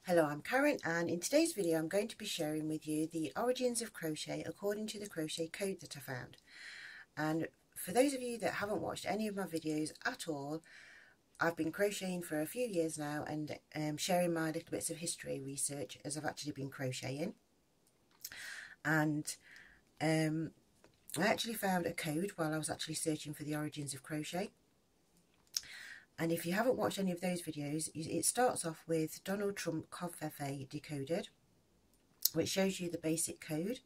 Hello, I'm Karen, and in today's video I'm going to be sharing with you the origins of crochet according to the crochet code that I found. And for those of you that haven't watched any of my videos at all, I've been crocheting for a few years now and sharing my little bits of history research as I've actually been crocheting. And I actually found a code while I was actually searching for the origins of crochet. And if you haven't watched any of those videos, it starts off with Donald Trump Covfefe Decoded, which shows you the basic code.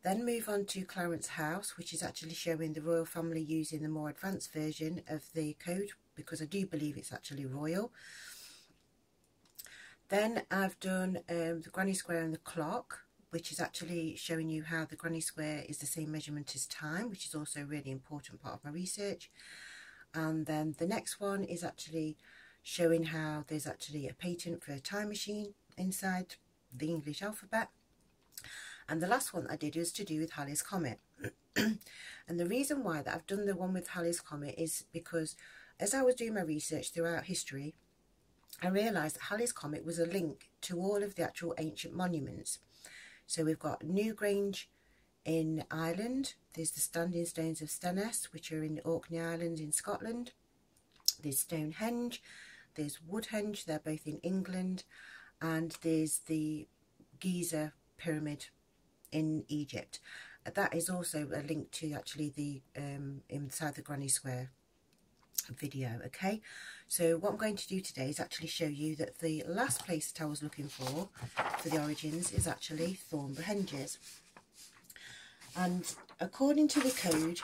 Then move on to Clarence House, which is actually showing the royal family using the more advanced version of the code, because I do believe it's actually royal. Then I've done the granny square and the clock, which is actually showing you how the granny square is the same measurement as time, which is also a really important part of my research. And then the next one is actually showing how there's actually a patent for a time machine inside the English alphabet. And the last one I did was to do with Halley's Comet. And the reason why that I've done the one with Halley's Comet is because as I was doing my research throughout history, I realised that Halley's Comet was a link to all of the actual ancient monuments. So we've got Newgrange in Ireland, there's the standing stones of Stennes, which are in the Orkney Islands in Scotland, there's Stonehenge, there's Woodhenge, they're both in England, and there's the Giza pyramid in Egypt. That is also a link to actually the inside the Granny Square video. Okay, so what I'm going to do today is actually show you that the last place that I was looking for the origins is actually Thornborough. And according to the code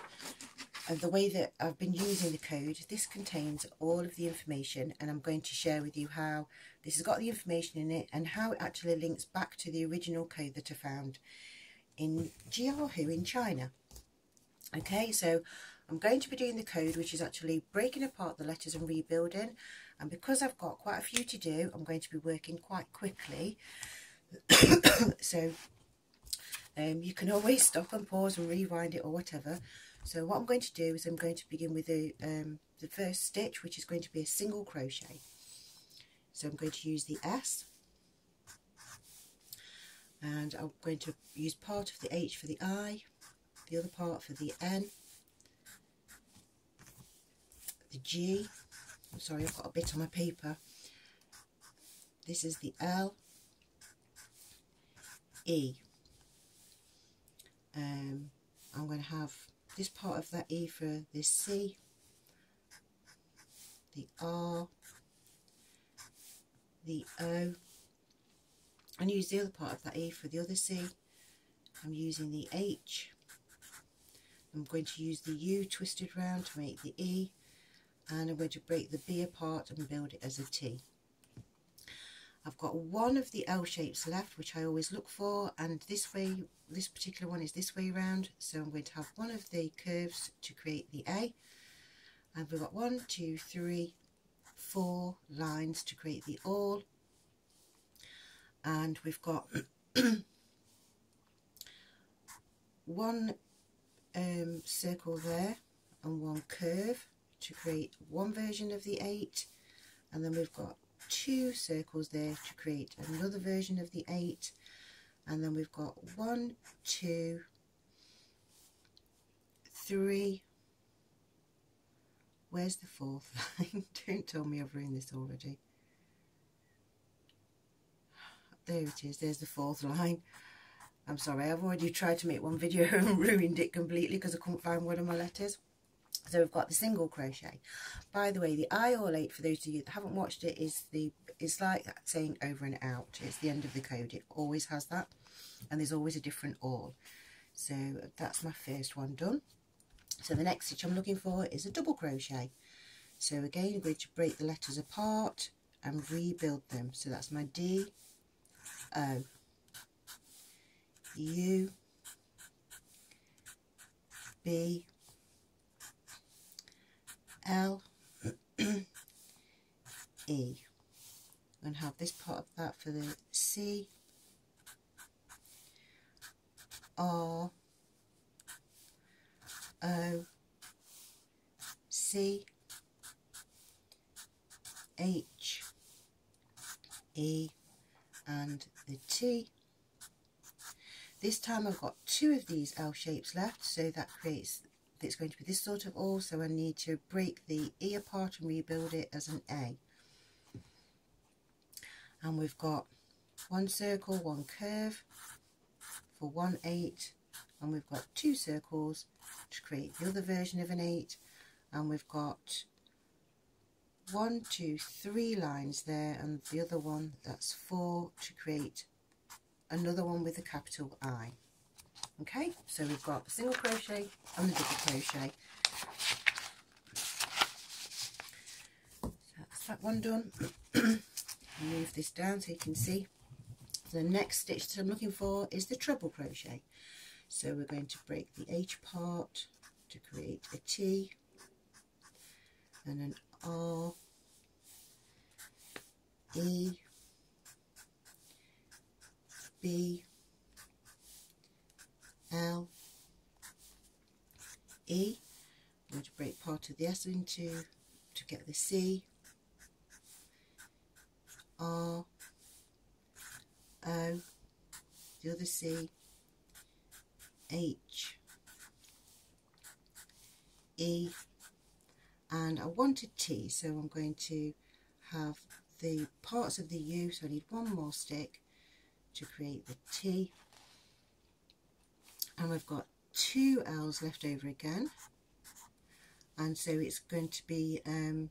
and the way that I've been using the code, this contains all of the information, and I'm going to share with you how this has got the information in it and how it actually links back to the original code that I found in Jiahu in China. Okay, so I'm going to be doing the code, which is actually breaking apart the letters and rebuilding, and because I've got quite a few to do, I'm going to be working quite quickly. So you can always stop and pause and rewind it or whatever. So what I'm going to do is I'm going to begin with the first stitch, which is going to be a single crochet. So I'm going to use the S, and I'm going to use part of the H for the I, the other part for the N, the G, I'm sorry, I've got a bit on my paper, this is the L, E. I'm going to have this part of that E for this C, the R, the O, and use the other part of that E for the other C. I'm using the H. I'm going to use the U twisted round to make the E, and I'm going to break the B apart and build it as a T. I've got one of the L shapes left, which I always look for, and this particular one is this way round, so I'm going to have one of the curves to create the A, and we've got 1, 2, 3, 4 lines to create the all, and we've got one circle there and one curve to create one version of the 8, and then we've got 2 circles there to create another version of the 8, and then we've got 1, 2, 3, where's the 4th line? Don't tell me I've ruined this already. There it is, there's the 4th line. I'm sorry, I've already tried to make one video and ruined it completely because I couldn't find one of my letters. So we've got the single crochet. By the way, the I all 8, for those of you that haven't watched it, it's like saying over and out. It's the end of the code. It always has that, and there's always a different all. So that's my first one done. So the next stitch I'm looking for is a double crochet. So again, I'm going to break the letters apart and rebuild them. So that's my D, O, U, B, L, E. I'm going to have this part of that for the C, R, O, C, H, E, and the T. This time I've got 2 of these L shapes left, so that creates, it's going to be this sort of awl, so I need to break the E apart and rebuild it as an A. And we've got 1 circle, 1 curve for 1 8, and we've got 2 circles to create the other version of an 8, and we've got 1 2 3 lines there, and the other one, that's 4, to create another one with a capital I. Okay, so we've got a single crochet and a double crochet. So that's that one done. Move this down so you can see. The next stitch that I'm looking for is the treble crochet. So we're going to break the H part to create a T and an R, E, B, L, E. I'm going to break part of the S into to get the C, R, O, the other C, H, E, and I wanted T, so I'm going to have the parts of the U, so I need one more stick to create the T, and we've got 2 L's left over again, and so it's going to be a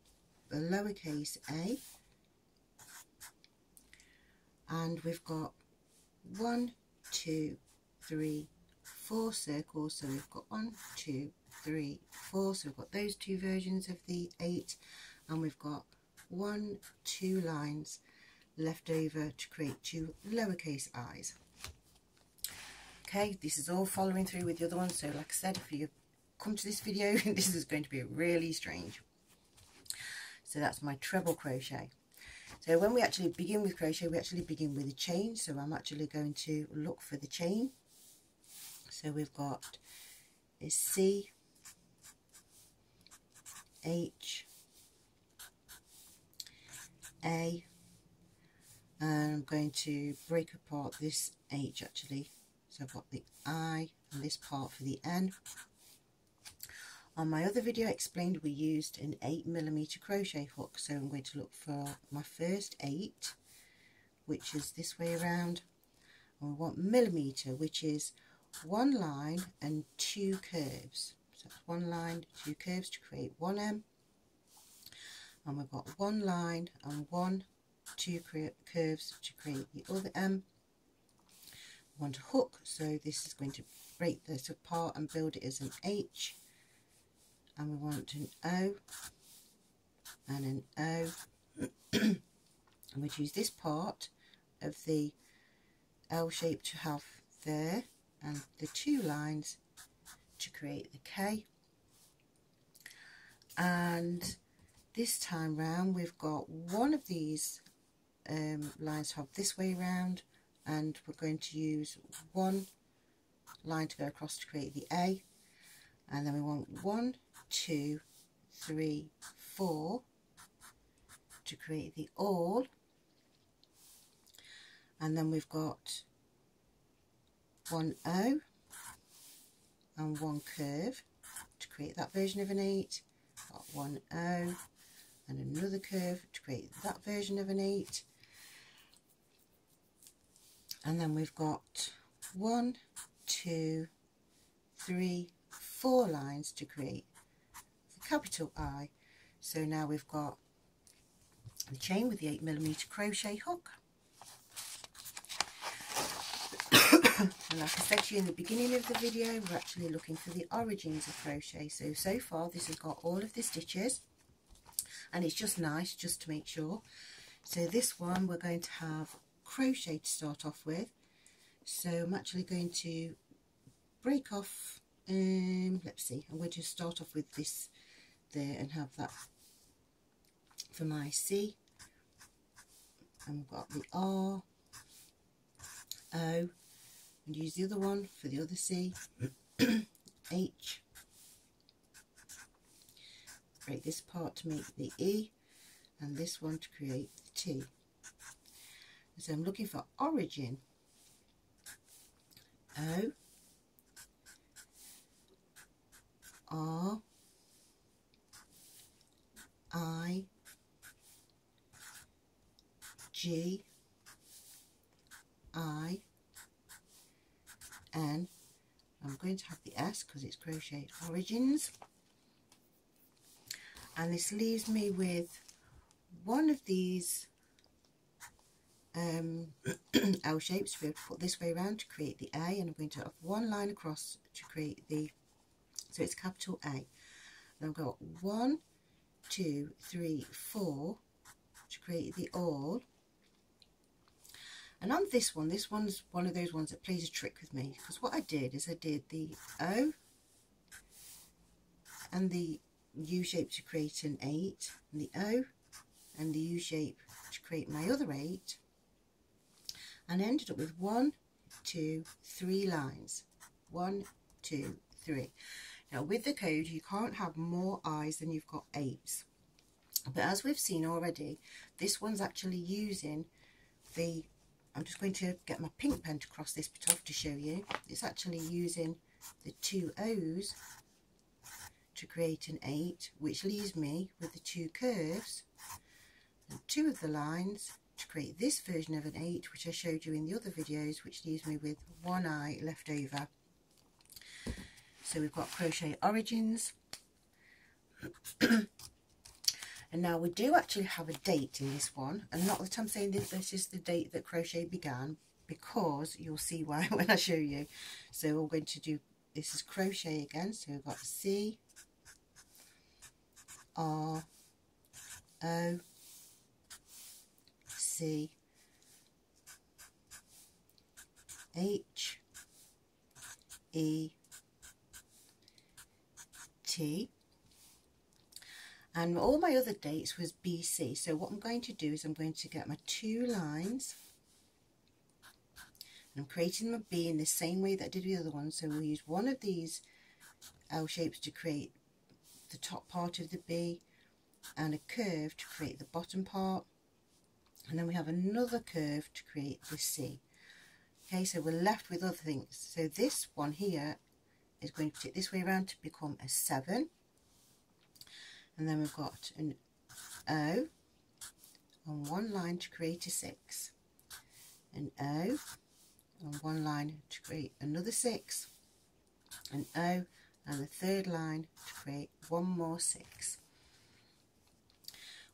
lowercase a, and we've got 1 2 3 4 circles, so we've got 1 2 3 4, so we've got those 2 versions of the 8, and we've got 1 2 lines left over to create 2 lowercase i's. Okay, this is all following through with the other one, so like I said, if you come to this video, this is going to be really strange. So that's my treble crochet. So when we actually begin with crochet, we actually begin with a chain, so I'm actually going to look for the chain. So we've got a C, H, A, and I'm going to break apart this H actually. So I've got the I and this part for the N. On my other video I explained we used an 8mm crochet hook, so I'm going to look for my first 8, which is this way around, and we want millimetre, which is 1 line and 2 curves. So that's 1 line, 2 curves to create 1M, and we've got 1 line and 2 curves to create the other M. We want a hook, so this is going to break this apart and build it as an H, and we want an O and an O, and we'd use this part of the L shape to have there, and the 2 lines to create the K. And this time round we've got one of these lines to have this way round, and we're going to use 1 line to go across to create the A, and then we want 1 2 3 4 to create the awl, and then we've got 1 O and 1 curve to create that version of an 8, got 1 O and another curve to create that version of an 8, and then we've got 1 2 3 4 lines to create the capital I. So now we've got the chain with the 8mm crochet hook. And like I said to you in the beginning of the video, we're actually looking for the origins of crochet. So far this has got all of the stitches, and it's just nice just to make sure. So this one we're going to have crochet to start off with. So I'm actually going to break off, let's see, and we'll just start off with this there and have that for my C, and we've got the R, O, and use the other one for the other C, H, break this part to make the E, and this one to create the T. So I'm looking for origin. O, R, I, G, I, N. I'm going to have the S because it's crocheted origins. And this leaves me with one of these L shapes to be able to put this way around to create the A, and I'm going to have one line across to create the, so it's capital A. And I've got 1, 2, 3, 4 to create the all. And on this one's one of those ones that plays a trick with me, because what I did is I did the O and the U shape to create an 8, and the O and the U shape to create my other 8, and I ended up with 1, 2, 3 lines. 1, 2, 3. Now with the code you can't have more I's than you've got 8's, but as we've seen already, this one's actually using the, I'm just going to get my pink pen to cross this bit off to show you, it's actually using the 2 O's to create an 8, which leaves me with the 2 curves and 2 of the lines to create this version of an 8, which I showed you in the other videos, which leaves me with 1 I left over. So we've got crochet origins. And now we do actually have a date in this one, and not that I'm saying that this is the date that crochet began, because you'll see why when I show you. So we're going to do, this is crochet again, so we've got C, R, O, C, H, E, T, and all my other dates was BC. So what I'm going to do is I'm going to get my 2 lines, and I'm creating my B in the same way that I did the other one. So we'll use one of these L shapes to create the top part of the B, and a curve to create the bottom part, and then we have another curve to create the C. Okay, so we're left with other things. So this one here is going to take this way around to become a 7, and then we've got an O on one line to create a 6, an O on one line to create another 6, an O and the third line to create one more 6,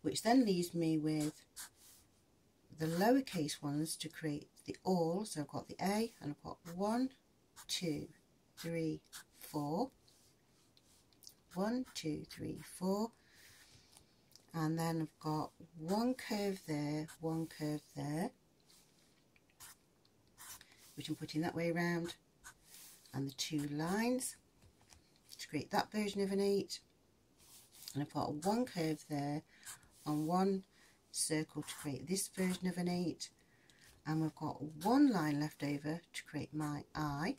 which then leaves me with the lowercase ones to create the all. So I've got the A, and I've got 1, 2, 3, 4, 1, 2, 3, 4, and then I've got one curve there, one curve there, which I'm putting that way around, and the 2 lines to create that version of an 8, and I've got one curve there and one circle to create this version of an 8, and we've got one line left over to create my I.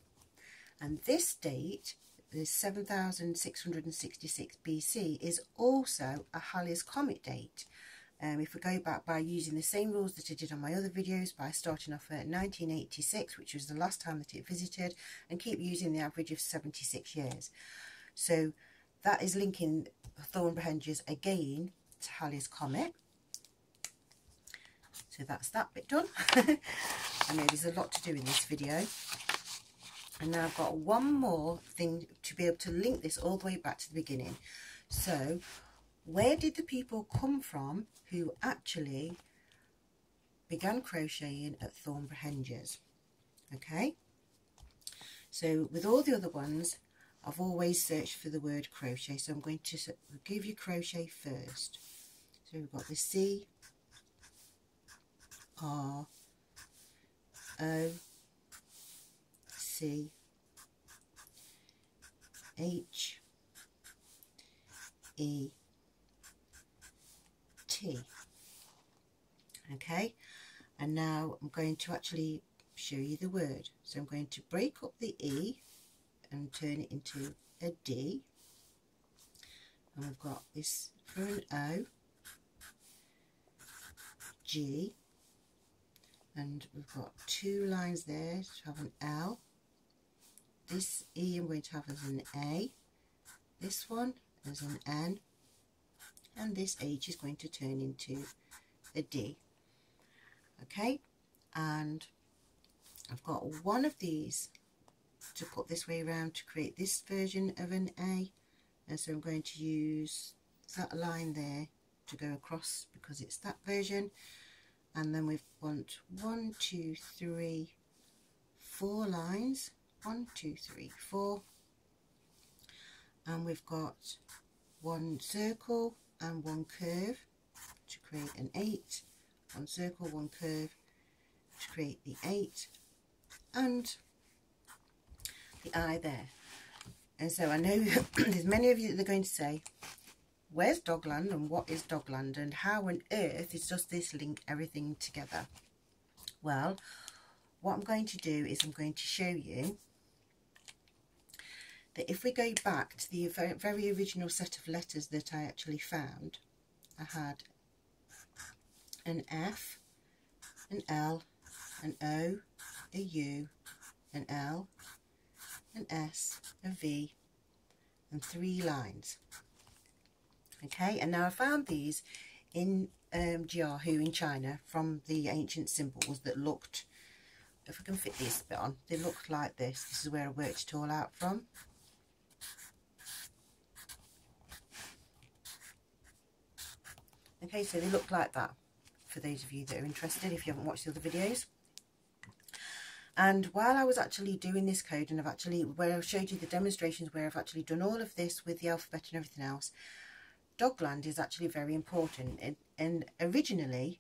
And this date, the 7666 BC, is also a Halley's Comet date. If we go back by using the same rules that I did on my other videos, by starting off at 1986, which was the last time that it visited, and keep using the average of 76 years. So that is linking Thornbury Henges again to Halley's Comet. So that's that bit done. I know there's a lot to do in this video. And now I've got one more thing to be able to link this all the way back to the beginning. So where did the people come from who actually began crocheting at Thornbury Henges? Okay, so with all the other ones I've always searched for the word crochet, so I'm going to give you crochet first. So we've got the C, R, O, C, H, E, T. Okay, and now I'm going to actually show you the word. So I'm going to break up the E and turn it into a D, and we've got this for an O, G, and we've got 2 lines there to have an L. This E I'm going to have as an A, this one as an N, and this H is going to turn into a D. Okay, and I've got one of these to put this way around to create this version of an A, and so I'm going to use that line there to go across because it's that version. And then we want 1, 2, 3, 4 lines, 1, 2, 3, 4, and we've got 1 circle and 1 curve to create an 8, 1 circle, 1 curve to create the 8, and the I there. And so I know there's many of you that are going to say, where's Dogland and what is Dogland and how on earth does this link everything together? Well, what I'm going to do is I'm going to show you that if we go back to the very original set of letters that I actually found, I had an F, an L, an O, a U, an L, an S, a V, and 3 lines. Okay, and now I found these in Jiahu in China from the ancient symbols that looked, if I can fit this bit on, they looked like this. This is where I worked it all out from. Okay, so they look like that for those of you that are interested if you haven't watched the other videos. And while I was actually doing this code, and where I showed you the demonstrations where I've actually done all of this with the alphabet and everything else, Dogland is actually very important. And originally,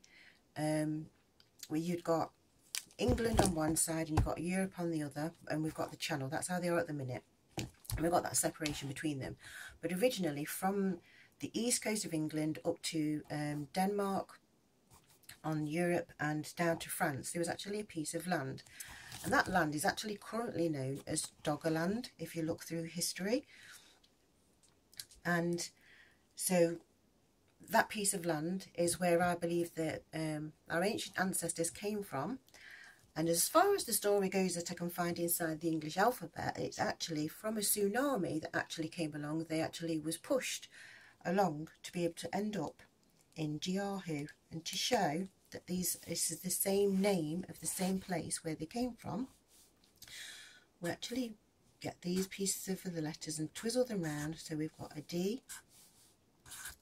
where you'd got England on one side and you've got Europe on the other, and we've got the Channel. That's how they are at the minute. And we've got that separation between them. But originally, from the east coast of England up to Denmark on Europe and down to France, there was actually a piece of land. And that land is actually currently known as Doggerland, if you look through history. And so that piece of land is where I believe that our ancient ancestors came from. And as far as the story goes that I can find inside the English alphabet, it's actually from a tsunami that actually came along. They actually was pushed along to be able to end up in Jiahu, and to show that this is the same name of the same place where they came from. We actually get these pieces of the letters and twizzle them round. So we've got a D,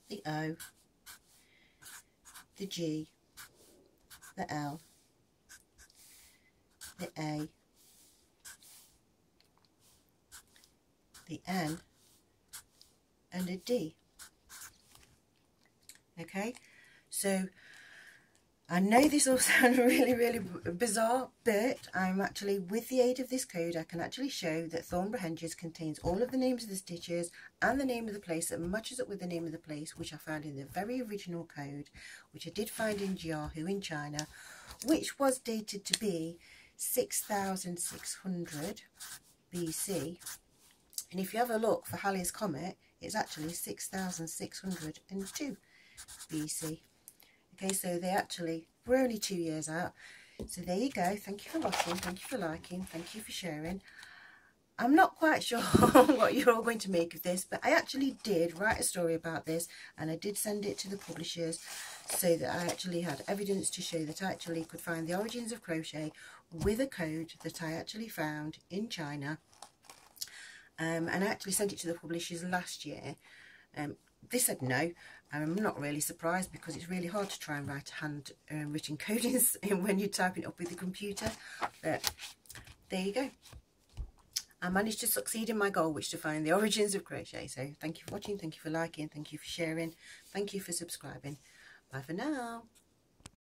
the O, the G, the L, the A, the N, and a D. Okay, so I know this all sounds really bizarre, but I'm actually, with the aid of this code, I can actually show that Thornborough Henges contains all of the names of the stitches and the name of the place that matches up with the name of the place, which I found in the very original code, which I did find in Jiahu in China, which was dated to be 6,600 BC. And if you have a look for Halley's Comet, it's actually 6,602 BC. Okay, so we're only 2 years out. So there you go. Thank you for watching, thank you for liking, thank you for sharing. I'm not quite sure what you're all going to make of this, but I actually did write a story about this, and I did send it to the publishers so that I actually had evidence to show that I actually could find the origins of crochet with a code that I actually found in China. And I actually sent it to the publishers last year. They said no. I'm not really surprised, because it's really hard to try and write hand-written codings when you're typing it up with the computer. But there you go. I managed to succeed in my goal, which is to find the origins of crochet. So thank you for watching, thank you for liking, thank you for sharing, thank you for subscribing. Bye for now.